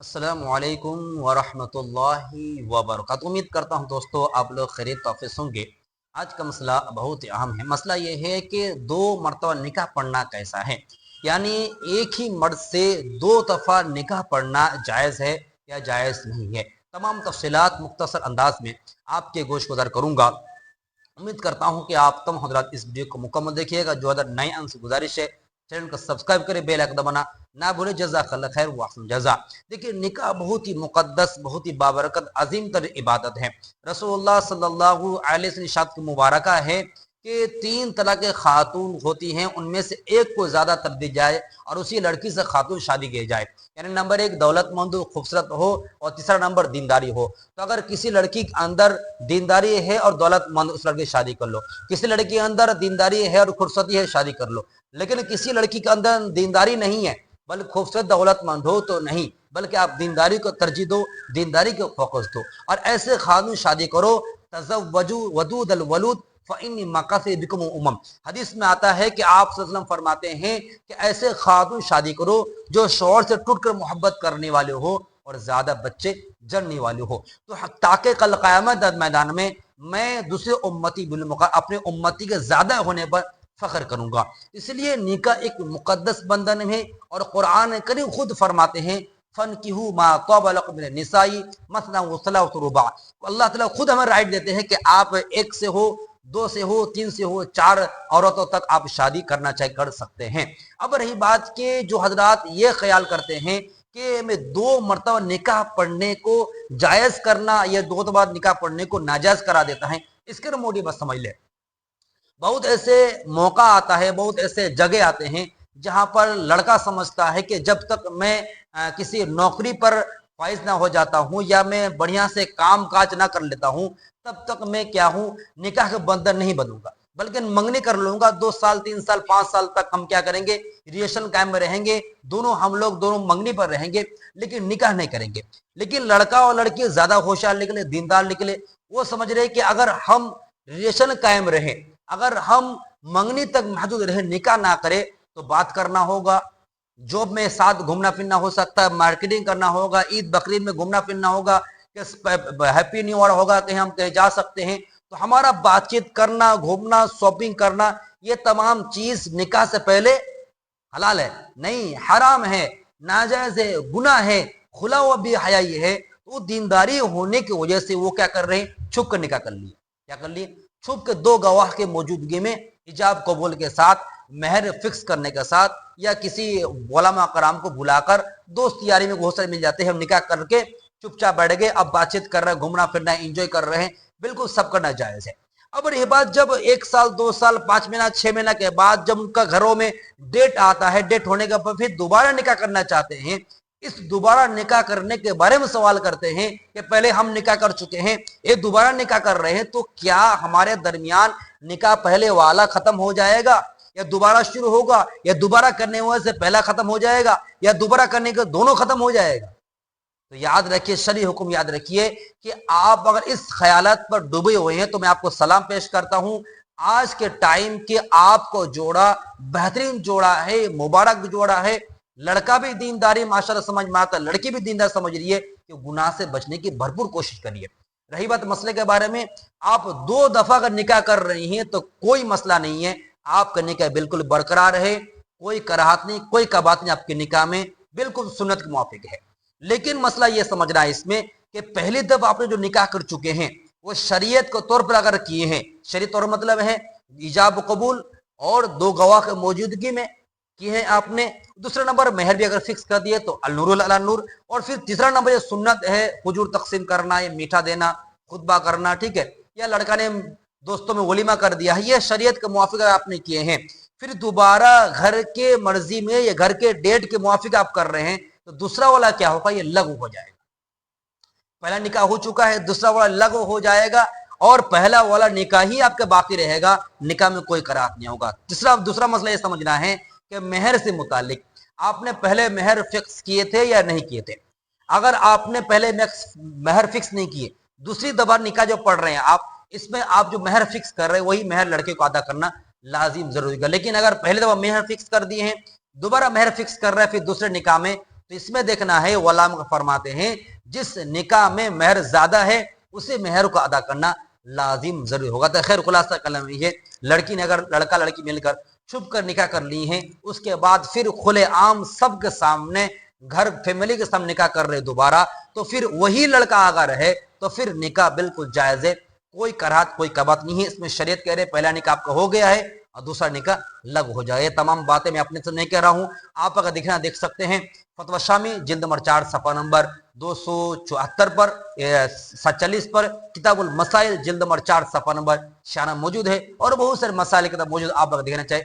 السلام علیکم ورحمۃ اللہ وبرکاتہ۔ امید کرتا ہوں دوستو آپ لوگ خیریت و عافیت ہوں گے۔ آج کا مسئلہ بہت ہی اہم ہے۔ مسئلہ یہ ہے کہ 2 مرتبہ نکاح پڑھنا کیسا ہے، یعنی ایک ہی مرد سے 2 دفعہ نکاح پڑھنا جائز ہے یا جائز نہیں ہے۔ تمام تفصیلات مختصر انداز میں آپ کے گوش گزار کروں گا۔ امید کرتا ہوں کہ آپ تم حضرات اس ویڈیو کو مکمل دیکھیے گا۔ جو حضرات نئے ان سے گزارش ہے چینل کو سبسکرائب کرے، بیل آئکن دبانا نہ بھولے۔ جزاک اللہ خیر و احسن جزا۔ دیکھیے، نکاح بہت ہی مقدس، بہت ہی بابرکت، عظیم تر عبادت ہے۔ رسول اللہ صلی اللہ علیہ وسلم ارشاد کی مبارکہ ہے کہ 3 طرح کے خاتون ہوتی ہیں، ان میں سے ایک کو زیادہ تر دی جائے اور اسی لڑکی سے خاتون شادی کی جائے۔ یعنی نمبر 1 دولت مند ہو، خوبصورت ہو، اور تیسرا نمبر دینداری ہو۔ تو اگر کسی لڑکی کے اندر دینداری ہے اور دولت مند، اس لڑکی سے شادی کر لو۔ کسی لڑکی کے اندر دینداری ہے اور خوبصورتی ہے، شادی کر لو۔ لیکن کسی لڑکی کے اندر دینداری نہیں ہے بلکہ خوبصورت دولت مند ہو تو نہیں، بلکہ آپ دینداری کو ترجیح دو، دینداری کو فوکس دو اور ایسے خاتون شادی کرو۔ تزوجوا ودود الولود فإني مکث بکم امم۔ حدیث میں آتا ہے کہ آپ صلی اللہ علیہ وسلم فرماتے ہیں کہ ایسے خاتون شادی کرو جو شوہر سے ٹوٹ کر محبت کرنے والے ہو اور زیادہ بچے جننے والے ہو، تو تاکہ کل قیامت میدان میں میں دوسرے امتی بالمقابل اپنے امتی کے زیادہ ہونے پر فخر کروں گا۔ اس لیے نکاح ایک مقدس بندھن ہے اور قرآن کریم خود فرماتے ہیں فَانْكِحُوا مَا طَابَ لَكُم مِّنَ النِّسَاءِ مَثْنًى وَثُلَاثَ وَرُبَاعَ۔ اللہ تعالیٰ خود ہمیں رائٹ دیتے ہیں کہ آپ 1 سے ہو، 2 سے ہو، 3 سے ہو، 4 عورتوں تک آپ شادی کرنا چاہے کر سکتے ہیں۔ اب رہی بات کہ جو حضرات یہ خیال کرتے ہیں کہ میں 2 مرتبہ نکاح پڑھنے کو جائز کرنا یا 2 بار نکاح پڑھنے کو ناجائز کرا دیتا ہے، اس کے موٹی بس سمجھ لیں۔ بہت ایسے موقع آتا ہے، بہت ایسے جگہ آتے ہیں جہاں پر لڑکا سمجھتا ہے کہ جب تک میں کسی نوکری پر فائز نہ ہو جاتا ہوں یا میں بڑھیا سے کام کاج نہ کر لیتا ہوں، تب تک میں کیا ہوں، نکاح کے بندھن نہیں بنوں گا، بلکہ منگنی کر لوں گا۔ 2 سال 3 سال 5 سال تک ہم کیا کریں گے، ریلیشن قائم میں رہیں گے، ہم لوگ دونوں منگنی پر رہیں گے لیکن نکاح نہیں کریں گے۔ لیکن لڑکا اور لڑکی زیادہ ہوشیار نکلے، دیندار نکلے، وہ سمجھ رہے کہ اگر ہم ریلیشن قائم رہیں، اگر ہم منگنی تک محدود رہے، نکاح نہ کرے، تو بات کرنا ہوگا، جاب میں ساتھ گھومنا پھرنا ہو سکتا ہے، مارکیٹنگ کرنا ہوگا، عید بقرعید میں گھومنا پھرنا ہوگا، ہیپی نیو ایئر ہوگا، کہیں ہم کہیں جا سکتے ہیں۔ تو ہمارا بات چیت کرنا، گھومنا، شاپنگ کرنا، یہ تمام چیز نکاح سے پہلے حلال ہے نہیں، حرام ہے، ناجائز ہے، گناہ ہے، کھلا ہوا بھی حیائی ہے۔ تو دینداری ہونے کی وجہ سے وہ کیا کر رہے ہیں، چھپ کر نکاح کر لیے۔ کیا کر لیے؟ چھپ کے 2 گواہ کے موجودگی میں، ایجاب قبول کے ساتھ، مہر فکس کرنے کے ساتھ، یا کسی علماء کرام کو بلا کر، دوست یاری میں بہت سارے مل جاتے ہیں، ہم نکاح کر کے چپ چاپ بیٹھ گئے، اب بات چیت کر رہے ہیں، گھومنا پھرنا انجوائے کر رہے ہیں، بالکل سب کرنا جائز ہے۔ اب یہ بات جب 1 سال 2 سال 5 مہینہ 6 مہینہ کے بعد جب ان کا گھروں میں ڈیٹ آتا ہے، ڈیٹ ہونے کے بعد پھر دوبارہ نکاح کرنا چاہتے ہیں، اس دوبارہ نکاح کرنے کے بارے میں سوال کرتے ہیں کہ پہلے ہم نکاح کر چکے ہیں، یہ دوبارہ نکاح کر رہے ہیں، تو کیا ہمارے درمیان نکاح پہلے والا ختم ہو جائے گا یا دوبارہ شروع ہوگا، یا دوبارہ کرنے سے پہلا ختم ہو جائے گا، یا دوبارہ کرنے کے دونوں ختم ہو جائے گا؟ تو یاد رکھیے، شرعی حکم یاد رکھیے کہ آپ اگر اس خیالات پر ڈوبے ہوئے ہیں تو میں آپ کو سلام پیش کرتا ہوں۔ آج کے ٹائم کے آپ کو جوڑا بہترین جوڑا ہے، مبارک جوڑا ہے۔ لڑکا بھی دینداری ماشاءاللہ سمجھ میں آتا ہے، لڑکی بھی دیندار سمجھ رہی ہے، کہ گناہ سے بچنے کی بھرپور کوشش کریے۔ رہی بات مسئلے کے بارے میں، آپ 2 دفعہ اگر نکاح کر رہی ہیں تو کوئی مسئلہ نہیں ہے، آپ کا نکاح بالکل برقرار ہے، کوئی کراہت نہیں، کوئی کباہت نہیں، آپ کے نکاح میں بالکل سنت کے موافق ہے۔ لیکن مسئلہ یہ سمجھنا ہے اس میں کہ پہلی دفعہ آپ نے جو نکاح کر چکے ہیں وہ شریعت کے طور پر اگر کیے ہیں، شریعت طور مطلب ہے ایجاب قبول اور 2 گواہ کے موجودگی میں کیے ہیں آپ نے، دوسرا نمبر مہر بھی اگر فکس کر دیے تو النور علی نور، اور پھر تیسرا نمبر یہ سنت ہے کھجور تقسیم کرنا، یہ میٹھا دینا، خطبہ کرنا، ٹھیک ہے، یا لڑکا نے دوستوں میں ولیمہ کر دیا ہے، یہ شریعت کے موافق آپ نے کیے ہیں۔ پھر دوبارہ گھر کے مرضی میں یا گھر کے ڈیٹ کے موافق آپ کر رہے ہیں، تو دوسرا والا کیا ہوگا، یہ لغو ہو جائے گا۔ پہلا نکاح ہو چکا ہے، دوسرا والا لغو ہو جائے گا، اور پہلا والا نکاح ہی آپ کے باقی رہے گا، نکاح میں کوئی کراہت نہیں ہوگا۔ دوسرا مسئلہ یہ سمجھنا ہے کہ مہر سے متعلق آپ نے پہلے مہر فکس کیے تھے یا نہیں کیے تھے؟ اگر آپ نے پہلے مہر فکس نہیں کیے، دوسری دفعہ نکاح جو پڑھ رہے ہیں آپ، اس میں آپ جو مہر فکس کر رہے ہیں وہی مہر لڑکے کو ادا کرنا لازم ضروری ہے۔ لیکن اگر پہلے دفعہ مہر فکس کر دیے ہیں، دوبارہ مہر فکس کر رہے ہیں پھر دوسرے نکاح میں، تو اس میں دیکھنا ہے علماء فرماتے ہیں جس نکاح میں مہر زیادہ ہے اسے مہر کو ادا کرنا لازم ضرور ہوگا۔ تو خیر خلاصہ کلام یہ، لڑکی نے اگر لڑکا لڑکی مل کر چھپ کر نکاح کر لی ہیں، اس کے بعد پھر کھلے عام سب کے سامنے گھر فیملی کے سامنے نکاح کر رہے دوبارہ، تو پھر وہی لڑکا اگر ہے تو پھر نکاح بالکل جائز ہے، کوئی کراہت کوئی کباہت نہیں ہے۔ اس میں شریعت کہہ رہے پہلا نکاح آپ کا ہو گیا ہے اور دوسرا نکاح لغو ہو جائے۔ یہ تمام باتیں میں اپنے سے نہیں کہہ رہا ہوں، آپ اگر دیکھنا دیکھ سکتے ہیں فتویٰ شامی جلد نمبر 4 صفحہ نمبر 274 پر 47 پر، کتاب المسائل جلد نمبر 4 صفحہ نمبر 96 موجود ہے، اور بہت سارے مسائل کتاب موجود، آپ اگر دیکھنا چاہے